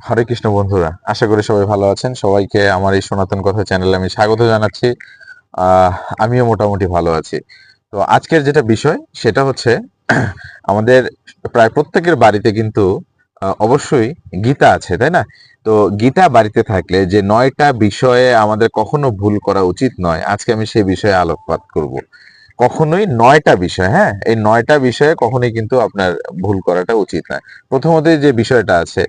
হরে কৃষ্ণ বন্ধুরা, আশা করি সবাই ভালো আছেন। সবাইকে আমার এই সনাতন কথা চ্যানেলে আমি স্বাগত জানাচ্ছি। আহ আমিও মোটামুটি ভালো আছি। তো আজকের যেটা বিষয় সেটা হচ্ছে আমাদের প্রায় প্রত্যেকের বাড়িতে কিন্তু অবশ্যই গীতা আছে, তাই না? তো গীতা বাড়িতে থাকলে যে 9টা বিষয়ে আমাদের কখনো ভুল করা উচিত নয়, আজকে আমি সেই বিষয়ে আলোকপাত করব। কখনোই 9টা বিষয়, হ্যাঁ, এই 9টা বিষয়ে কখনোই কিন্তু আপনার ভুল করাটা উচিত নয়। প্রথমত যে বিষয়টা আছে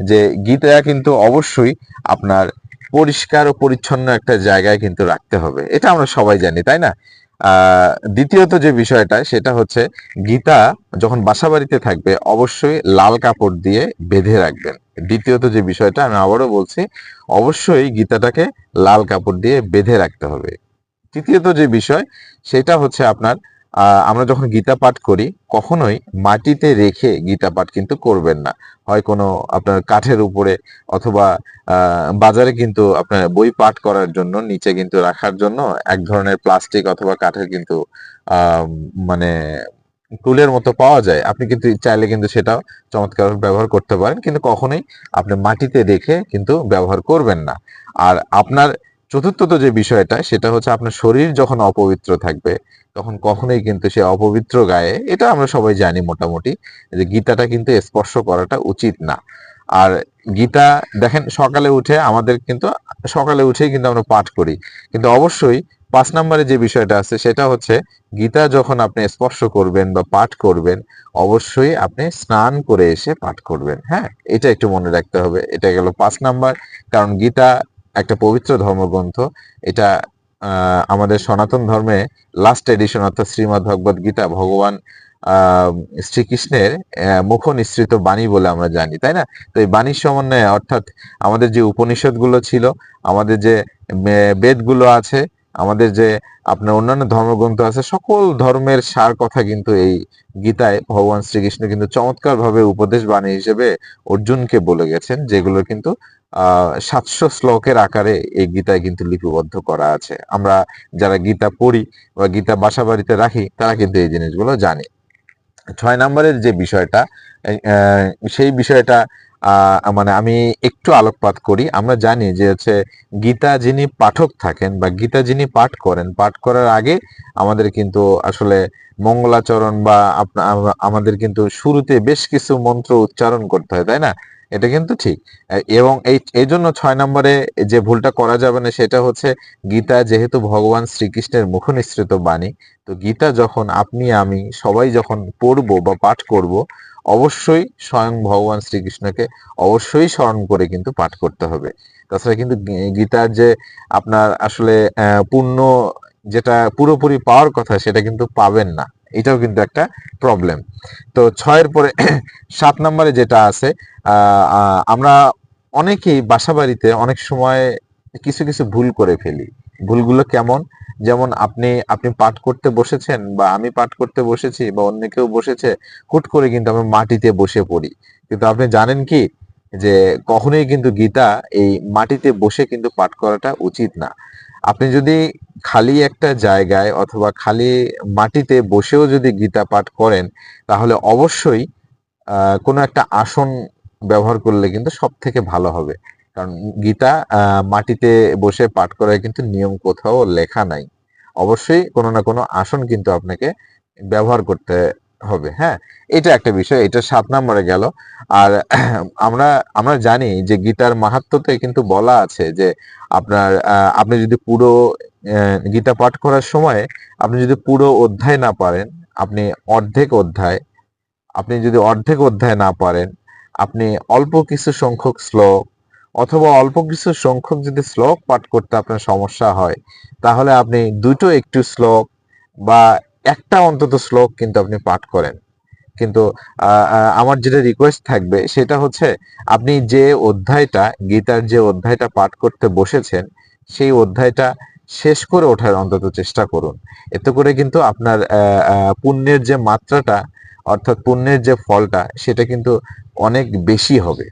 যে গীতা কিন্তু অবশ্যই আপনার পরিষ্কার ও পরিচ্ছন্ন একটা জায়গায় কিন্তু রাখতে হবে, এটা আমরা সবাই জানি, তাই না? দ্বিতীয়ত যে বিষয়টা সেটা হচ্ছে গীতা যখন বাসা বাড়িতে থাকবে অবশ্যই লাল কাপড় দিয়ে বেঁধে রাখবেন। দ্বিতীয়ত যে বিষয়টা আমি আবারও বলছি, অবশ্যই গীতাটাকে লাল কাপড় দিয়ে বেঁধে রাখতে হবে। তৃতীয়ত যে বিষয় সেটা হচ্ছে আপনার আমরা যখন গীতা পাঠ করি কখনোই মাটিতে রেখে গীতা পাঠ কিন্তু করবেন না। হয় কোনো আপনার কাঠের উপরে, অথবা বাজারে কিন্তু আপনার বই পাঠ করার জন্য নিচে কিন্তু রাখার জন্য এক ধরনের প্লাস্টিক অথবা কাঠের কিন্তু আহ মানে টুলের মতো পাওয়া যায়। আপনি কিন্তু চাইলে কিন্তু সেটাও চমৎকার ব্যবহার করতে পারেন, কিন্তু কখনোই আপনি মাটিতে রেখে কিন্তু ব্যবহার করবেন না। আর আপনার চতুর্থত যে বিষয়টা সেটা হচ্ছে আপনার শরীর যখন অপবিত্র থাকবে তখন কখনোই কিন্তু সে অপবিত্র গায়ে, এটা আমরা সবাই জানি মোটামুটি, যে গীতাটা কিন্তু স্পর্শ করাটা উচিত না। আর গীতা দেখেন, সকালে উঠে আমাদের কিন্তু সকালে উঠেই কিন্তু আমরা পাঠ করি, কিন্তু অবশ্যই 5 নম্বরে যে বিষয়টা আছে সেটা হচ্ছে গীতা যখন আপনি স্পর্শ করবেন বা পাঠ করবেন অবশ্যই আপনি স্নান করে এসে পাঠ করবেন। হ্যাঁ, এটা একটু মনে রাখতে হবে। এটা গেল 5 নম্বর। কারণ গীতা একটা পবিত্র ধর্মগ্রন্থ। এটা আমাদের সনাতন ধর্মে লাস্ট এডিশন, অর্থাৎ শ্রীমদ্ ভগবদ গীতা ভগবান আহ শ্রীকৃষ্ণের মুখ নিঃসৃত বাণী বলে আমরা জানি, তাই না? তো এই বাণীর সমন্বয়ে, অর্থাৎ আমাদের যে উপনিষদ গুলো ছিল, আমাদের যে বেদগুলো আছে, আমাদের যে আপনার অন্যান্য ধর্মগ্রন্থ আছে, সকল ধর্মের সার কথা কিন্তু এই গীতায় ভগবান শ্রীকৃষ্ণ কিন্তু চমৎকার ভাবে উপদেশ বাণী হিসেবে অর্জুনকে বলে গেছেন, যেগুলো কিন্তু 700 শ্লোকের আকারে এই গীতায় কিন্তু লিপিবদ্ধ করা আছে। আমরা যারা গীতা পড়ি বা গীতা বাসা বাড়িতে রাখি তারা কিন্তু এই জিনিসগুলো জানি। 6 নম্বরের যে বিষয়টা, সেই বিষয়টা মানে আমি একটু আলোকপাত করি। আমরা জানি যে হচ্ছে গীতা যিনি পাঠক থাকেন বা গীতা যিনি পাঠ করেন, পাঠ করার আগে আমাদের কিন্তু আসলে মঙ্গলাচরণ বা আমাদের কিন্তু শুরুতে বেশ কিছু মন্ত্র উচ্চারণ করতে হয়, তাই না? এটা কিন্তু ঠিক। এবং এই জন্য 6 নম্বরে যে ভুলটা করা যাবে না সেটা হচ্ছে, গীতা যেহেতু ভগবান শ্রীকৃষ্ণের মুখ নিঃসৃত বাণী, তো গীতা যখন আপনি আমি সবাই যখন পড়বো বা পাঠ করব, অবশ্যই স্বয়ং ভগবান শ্রীকৃষ্ণকে অবশ্যই স্মরণ করে কিন্তু পাঠ করতে হবে। তাছাড়া কিন্তু গীতার যে আপনার আসলে পূর্ণ, যেটা পুরোপুরি পাওয়ার কথা সেটা কিন্তু পাবেন না। এটাও কিন্তু একটা প্রবলেম। তো 6-এর পরে 7 নম্বরে যেটা আছে, আমরা অনেকেই বাসা বাড়িতে অনেক সময় কিছু কিছু ভুল করে ফেলি। ভুলগুলো কেমন? যেমন আপনি আপনি পাঠ করতে বসেছেন বা আমি পাঠ করতে বসেছি বা অন্য কেউ বসেছে, হুট করে কিন্তু আমরা মাটিতে বসে পড়ি। কিন্তু আপনি জানেন কি যে কখনোই কিন্তু গীতা এই মাটিতে বসে কিন্তু পাঠ করাটা উচিত না। আপনি যদি খালি একটা জায়গায় অথবা খালি মাটিতে বসেও যদি গীতা পাঠ করেন, তাহলে অবশ্যই কোনো একটা আসন ব্যবহার করলে কিন্তু সব থেকে ভালো হবে। কারণ গীতা মাটিতে বসে পাঠ করার কিন্তু নিয়ম কোথাও লেখা নাই। অবশ্যই কোনো না কোনো আসন কিন্তু আপনাকে ব্যবহার করতে হবে। হ্যাঁ, এটা একটা বিষয়। এটা 7 নম্বরে গেল। আর আমরা আমরা জানি যে গীতার মাহাত্ম্যতে কিন্তু বলা আছে যে আপনার আপনি যদি পুরো গীতা পাঠ করার সময় আপনি যদি পুরো অধ্যায় না পারেন, আপনি অর্ধেক অধ্যায় আপনি যদি অর্ধেক অধ্যায় না পারেন, আপনি অল্প কিছু সংখ্যক শ্লোক অথবা অল্প কিছু সংখ্যক যদি শ্লোক পাঠ করতে আপনার সমস্যা হয়, তাহলে আপনি দুটো একটু শ্লোক বা একটা অন্তত শ্লোক কিন্তু আপনি পাঠ করেন। কিন্তু আমার যেটা রিকোয়েস্ট থাকবে সেটা হচ্ছে, আপনি যে অধ্যায়টা গীতার যে অধ্যায়টা পাঠ করতে বসেছেন সেই অধ্যায়টা শেষ করে ওঠার অন্তত চেষ্টা করুন। এতে করে কিন্তু আপনার পুণ্যের যে মাত্রাটা, অর্থাৎ পুণ্যের যে ফলটা সেটা কিন্তু অনেক বেশি হবে।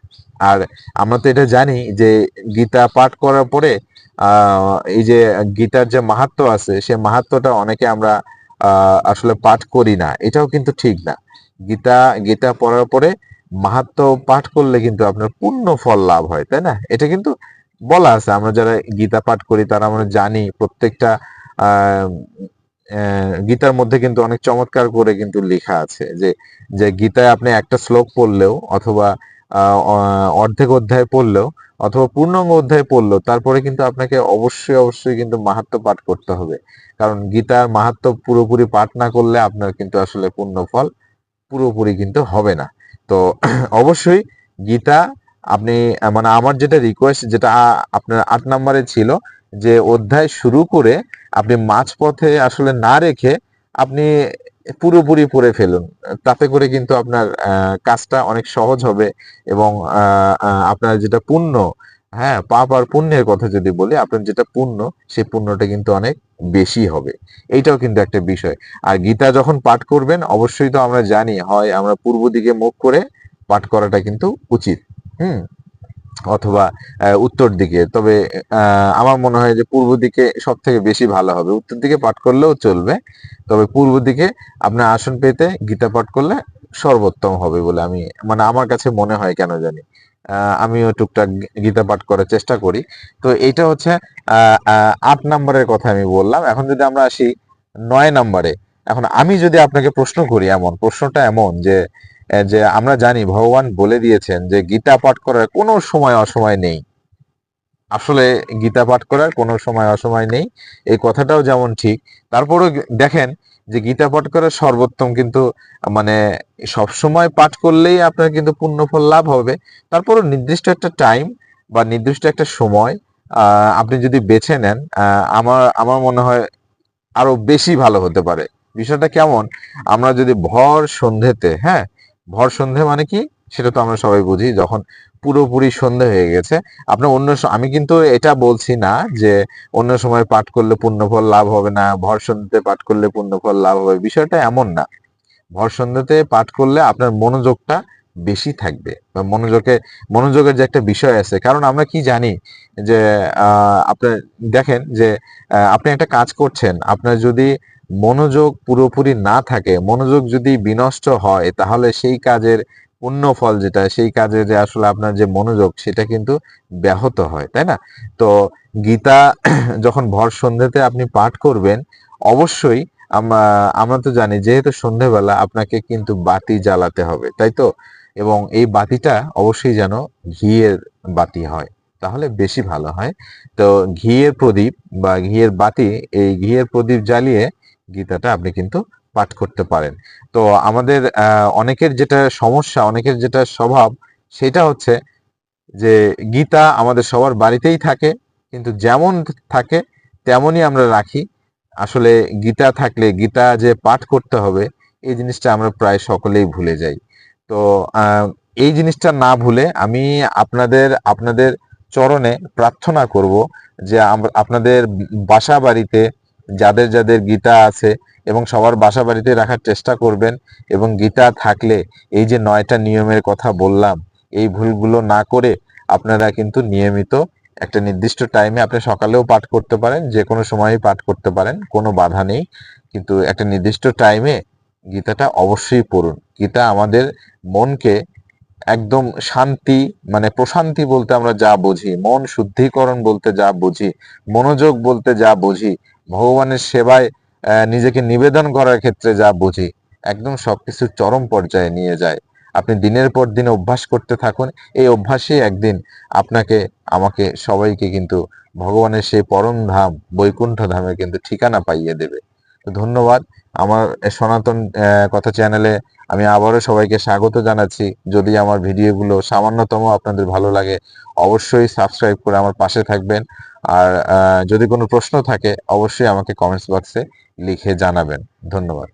আর আমরা তো এটা জানি যে গীতা পাঠ করার পরে এই যে গীতার যে মাহাত্ম্য আছে সে মাহাত্ম্যটা অনেকে আমরা আসলে পাঠ করি না, এটাও কিন্তু ঠিক না। গীতা গীতা পড়ার পরে মাহাত্ম্য পাঠ করলে কিন্তু আপনার পূর্ণ ফল লাভ হয়, তাই না? এটা কিন্তু বলা আছে, আমরা যারা গীতা পাঠ করি তারা আমরা জানি প্রত্যেকটা আহ গীতার মধ্যে কিন্তু অনেক চমৎকার করে কিন্তু লেখা আছে যে যে গীতায় আপনি একটা শ্লোক পড়লেও অথবা অর্ধেক অধ্যায় পড়লেও অথবা পূর্ণাঙ্গ অধ্যায় পড়লেও তারপরে কিন্তু আপনাকে অবশ্যই অবশ্যই কিন্তু মাহাত্ম্য পাঠ করতে হবে। কারণ গীতার মাহাত্ম্য পুরোপুরি পাঠ না করলে আপনার কিন্তু আসলে পূর্ণ ফল পুরোপুরি কিন্তু হবে না। তো অবশ্যই গীতা আপনি মানে আমার যেটা রিকোয়েস্ট, যেটা আপনার ৮ নম্বরে ছিল, যে অধ্যায় শুরু করে আপনি মাঝপথে আসলে না রেখে আপনি পুরোপুরি পড়ে ফেলুন। তাতে করে কিন্তু আপনার কাজটা অনেক সহজ হবে এবং আপনার যেটা পুণ্য, হ্যাঁ, পাপ আর পুণ্যের কথা যদি বলি, আপনার যেটা পুণ্য সেই পুণ্যটা কিন্তু অনেক বেশি হবে। এইটাও কিন্তু একটা বিষয়। আর গীতা যখন পাঠ করবেন অবশ্যই তো আমরা জানি হয় আমরা পূর্ব দিকে মুখ করে পাঠ করাটা কিন্তু উচিত। হুম। অথবা উত্তর দিকে। তবে আমার মনে হয় যে পূর্ব দিকে সব থেকে বেশি ভালো হবে। উত্তর দিকে পাঠ করলেও চলবে, তবে পূর্ব দিকে আপনার আসন পেতে গীতা পাঠ করলে সর্বোত্তম হবে বলে আমি মানে আমার কাছে মনে হয় কেন জানি। আমিও টুকটাক গীতা পাঠ করার চেষ্টা করি। তো এইটা হচ্ছে ৮ নম্বরের কথা আমি বললাম। এখন যদি আমরা আসি ৯ নম্বরে। এখন আমি যদি আপনাকে প্রশ্ন করি, এমন প্রশ্নটা এমন যে যে আমরা জানি ভগবান বলে দিয়েছেন যে গীতা পাঠ করার কোনো সময় অসময় নেই। আসলে গীতা পাঠ করার কোনো সময় অসময় নেই, এই কথাটাও যেমন ঠিক। তারপরেও দেখেন যে গীতা পাঠ করার সর্বোত্তম কিন্তু মানে সব সময় পাঠ করলেই আপনার কিন্তু পুণ্যফল লাভ হবে। তারপরেও নির্দিষ্ট একটা টাইম বা নির্দিষ্ট একটা সময় আপনি যদি বেছে নেন, আমার আমার মনে হয় আরো বেশি ভালো হতে পারে। বিষয়টা কেমন? আমরা যদি ভর সন্ধ্যেতে, হ্যাঁ, ভর সন্ধে মানে কি সেটা তো আমরা সবাই বুঝি, যখন পুরোপুরি সন্ধে হয়ে গেছে। আপনার আমি কিন্তু এটা বলছি না যে অন্য সময় পাঠ করলে পুণ্যফল লাভ হবে না, ভর সন্ধ্যেতে পাঠ করলে পুণ্যফল লাভ হবে, বিষয়টা এমন না। ভর সন্ধ্যাতে পাঠ করলে আপনার মনোযোগটা বেশি থাকবে বা মনোযোগের যে একটা বিষয় আছে, কারণ আমরা কি জানি যে আপনার দেখেন যে আপনি একটা কাজ করছেন, আপনার যদি মনোযোগ পুরোপুরি না থাকে, মনোযোগ যদি বিনষ্ট হয়, তাহলে সেই কাজের পূর্ণ ফল যেটা, সেই কাজে যে আসলে আপনার যে মনোযোগ সেটা কিন্তু ব্যাহত হয়, তাই না? তো গীতা যখন ভর সন্ধ্যাতে আপনি পাঠ করবেন, অবশ্যই আমরা আমরা তো জানি যেহেতু সন্ধ্যেবেলা আপনাকে কিন্তু বাতি জ্বালাতে হবে, তাই তো? এবং এই বাতিটা অবশ্যই যেন ঘিয়ের বাতি হয়, তাহলে বেশি ভালো হয়। তো ঘিয়ের প্রদীপ বা ঘিয়ের বাতি, এই ঘিয়ের প্রদীপ জ্বালিয়ে গীতাটা আপনি কিন্তু পাঠ করতে পারেন। তো আমাদের অনেকের যেটা সমস্যা, অনেকের যেটা স্বভাব, সেটা হচ্ছে যে গীতা আমাদের সবার বাড়িতেই থাকে, কিন্তু যেমন থাকে তেমনই আমরা রাখি। আসলে গীতা থাকলে গীতা যে পাঠ করতে হবে এই জিনিসটা আমরা প্রায় সকলেই ভুলে যাই। তো আহ, এই জিনিসটা না ভুলে আমি আপনাদের আপনাদের চরণে প্রার্থনা করব যে আপনাদের বাসা বাড়িতে যাদের যাদের গীতা আছে এবং সবার বাসা বাড়িতে রাখার চেষ্টা করবেন, এবং গীতা থাকলে এই যে ৯টা নিয়মের কথা বললাম এই ভুলগুলো না করে আপনারা কিন্তু নিয়মিত একটা নির্দিষ্ট টাইমে, আপনি সকালেও পাঠ করতে পারেন, যে কোনো সময়ই পাঠ করতে পারেন, কোনো বাধা নেই, কিন্তু একটা নির্দিষ্ট টাইমে গীতাটা অবশ্যই পড়ুন। গীতা আমাদের মনকে একদম শান্তি মানে প্রশান্তি বলতে আমরা যা বুঝি, মন শুদ্ধিকরণ বলতে যা বুঝি, মনোযোগ বলতে যা বুঝি, ভগবানের সেবায় নিজেকে নিবেদন করার ক্ষেত্রে যা বুঝি, একদম সবকিছু চরম পর্যায়ে নিয়ে যায়। আপনি দিনের পর দিন অভ্যাস করতে থাকুন, এই অভ্যাসই একদিন আপনাকে, আমাকে, সবাইকে কিন্তু ভগবানের সেই পরম ধাম বৈকুণ্ঠ ধামে কিন্তু ঠিকানা পাইয়ে দেবে। তো ধন্যবাদ। আমার সনাতন কথা চ্যানেলে আমি আবারও সবাইকে স্বাগত জানাচ্ছি। যদি আমার ভিডিওগুলো সামান্যতম আপনাদের ভালো লাগে, অবশ্যই সাবস্ক্রাইব করে আমার পাশে থাকবেন। আর যদি কোনো প্রশ্ন থাকে অবশ্যই আমাকে কমেন্টস বক্সে লিখে জানাবেন। ধন্যবাদ।